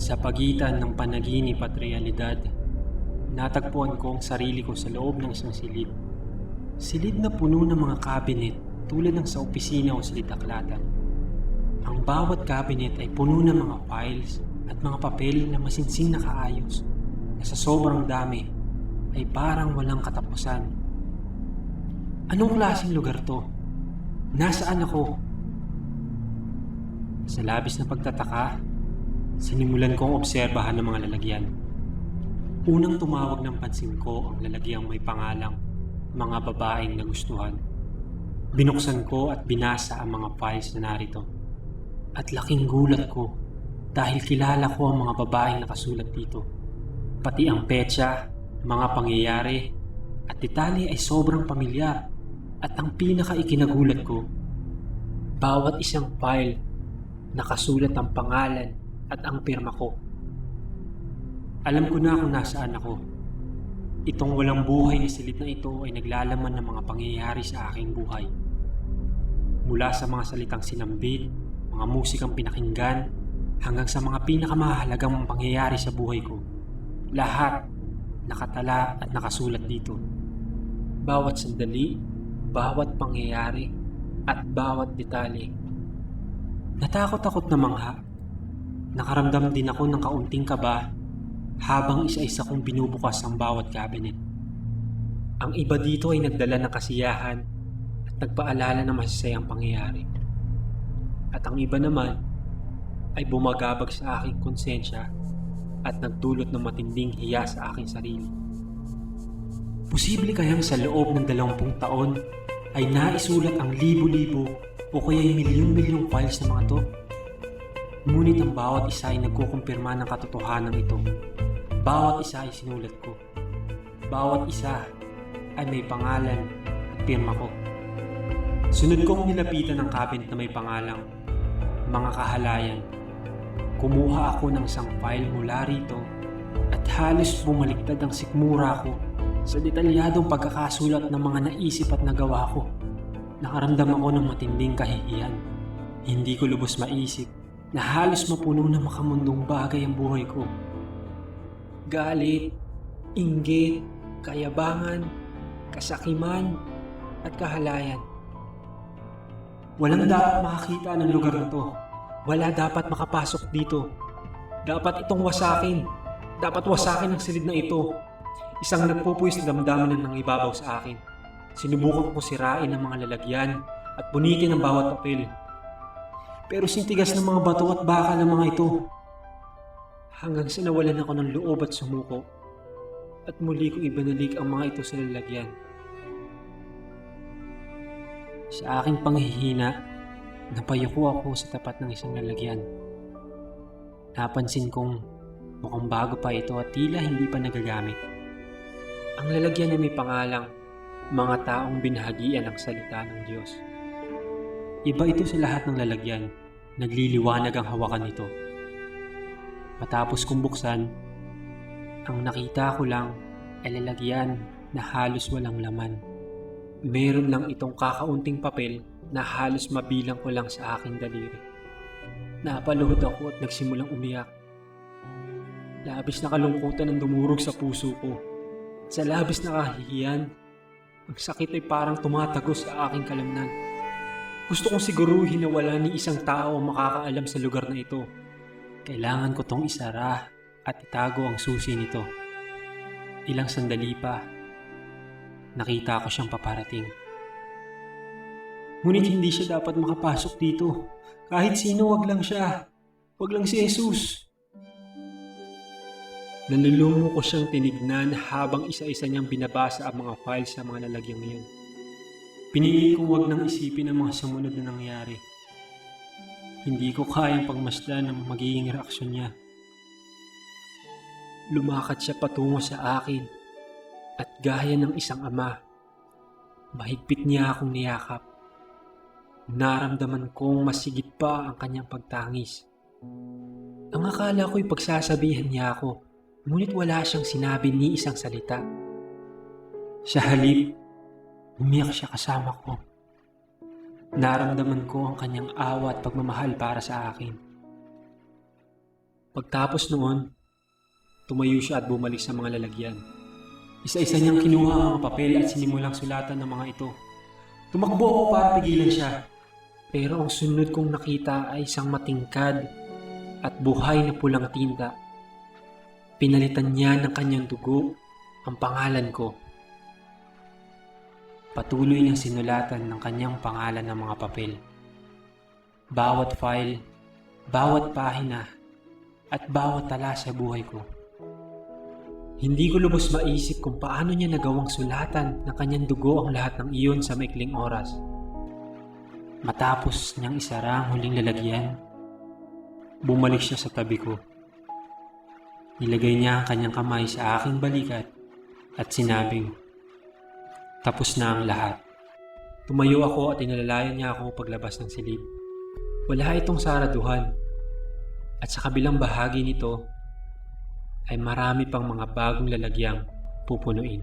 Sa pagitan ng panaginip at realidad, natagpuan ko ang sarili ko sa loob ng isang silid. Silid na puno ng mga cabinet tulad ng sa opisina o silid-aklatan. Ang bawat cabinet ay puno ng mga files at mga papel na masinsing nakaayos na sa sobrang dami ay parang walang katapusan. Anong klaseng lugar to? Nasaan ako? Sa labis na pagtataka, sinimulan kong obserbahan ng mga lalagyan. Unang tumawag ng pansin ko ang lalagyang may pangalang mga babaeng nagustuhan. Binuksan ko at binasa ang mga files na narito. At laking gulat ko dahil kilala ko ang mga babaeng nakasulat dito. Pati ang petsa, mga pangyayari at detalye ay sobrang pamilyar. At ang pinaka-ikinagulat ko, bawat isang file nakasulat ang pangalan at ang pirma ko. Alam ko na kung nasaan ako. Itong walang buhay na silid na ito ay naglalaman ng mga pangyayari sa aking buhay. Mula sa mga salitang sinambit, mga musikang pinakinggan, hanggang sa mga pinakamahalagang pangyayari sa buhay ko. Lahat nakatala at nakasulat dito. Bawat sandali, bawat pangyayari, at bawat detalye. Natakot-takot na mangha. Nakaramdam din ako ng kaunting kaba habang isa-isa kong binubukas ang bawat cabinet. Ang iba dito ay nagdala ng kasiyahan at nagpaalala ng masasayang pangyayari. At ang iba naman ay bumagabag sa aking konsensya at nagdulot ng matinding hiya sa aking sarili. Posible kayang sa loob ng 20 taon ay naisulat ang libo-libo o kaya'y milyon-milyong files ng mga to? Ngunit ang bawat isa ay nagkukumpirma ng katotohanan ito. Bawat isa ay sinulat ko. Bawat isa ay may pangalan at pirma ko. Sunod kong nilapitan ang cabinet na may pangalang mga kahalayan. Kumuha ako ng isang file mula rito at halos bumaliktad ang sikmura ko sa detalyadong pagkakasulat ng mga naisip at nagawa ko. Nakaramdam ako ng matinding kahihiyan. Hindi ko lubos maisip na halos mapuno ng makamundong bagay ang buhay ko. Galit, inggit, kayabangan, kasakiman, at kahalayan. Walang dapat makakita ng lugar na to. Wala dapat makapasok dito. Dapat itong wasakin. Dapat wasakin ang silid na ito. Isang nagpupuwis na damdamin ng ibabaw sa akin. Sinubukan ko sirain ang mga lalagyan at punitin ang bawat papel. Pero sintigas ng mga bato at bakal ng mga ito. Hanggang sa nawalan ako ng loob at sumuko. At muli ko ibinalik ang mga ito sa lalagyan. Sa aking panghihina, napayuko ako sa tapat ng isang lalagyan. Napansin kong mukhang bago pa ito at tila hindi pa nagagamit. Ang lalagyan ay may pangalang mga taong binhagian ng salita ng Diyos. Iba ito sa lahat ng lalagyan, nagliliwanag ang hawakan nito. Matapos kong buksan, ang nakita ko lang ay lalagyan na halos walang laman. Meron lang itong kakaunting papel na halos mabilang ko lang sa aking daliri. Napaluhod ako at nagsimulang umiyak. Labis na kalungkutan ang dumurog sa puso ko. Sa labis na kahihiyan, ang sakit ay parang tumatagos sa aking kalamnan. Gusto kong siguruhin na wala ni isang tao ang makakaalam sa lugar na ito. Kailangan ko tong isara at itago ang susi nito. Ilang sandali pa, nakita ko siyang paparating. Ngunit hindi siya dapat makapasok dito. Kahit sino, wag lang siya. Wag lang si Jesus. Nalulungo ko siyang tinignan habang isa-isa niyang binabasa ang mga files sa mga lalagyang iyon. Pinili kong wag nang isipin ang mga sumunod na nangyari. Hindi ko kayang pagmasdan ang magiging reaksyon niya. Lumakad siya patungo sa akin at gaya ng isang ama, mahigpit niya akong niyakap. Naramdaman kong masigit pa ang kanyang pagtangis. Ang akala ko'y pagsasabihan niya ako, ngunit wala siyang sinabi ni isang salita. Sa halip, umiyak siya kasama ko. Naramdaman ko ang kanyang awa at pagmamahal para sa akin. Pagtapos noon, tumayo siya at bumalik sa mga lalagyan. Isa-isa niyang kinuha ang mga papel at sinimulang sulatan ng mga ito. Tumakbo ako para pigilan siya. Pero ang sunod kong nakita ay isang matingkad at buhay na pulang tinta. Pinalitan niya ng kanyang dugo ang pangalan ko. Patuloy niyang sinulatan ng kanyang pangalan ng mga papel. Bawat file, bawat pahina, at bawat tala sa buhay ko. Hindi ko lubos maisip kung paano niya nagawang sulatan ng kanyang dugo ang lahat ng iyon sa maikling oras. Matapos niyang isara ang huling lalagyan, bumalik siya sa tabi ko. Nilagay niya ang kanyang kamay sa aking balikat at sinabing, "Tapos na ang lahat." Tumayo ako at inalalayan niya ako paglabas ng silid. Wala itong saraduhan. At sa kabilang bahagi nito ay marami pang mga bagong lalagyang pupunuin.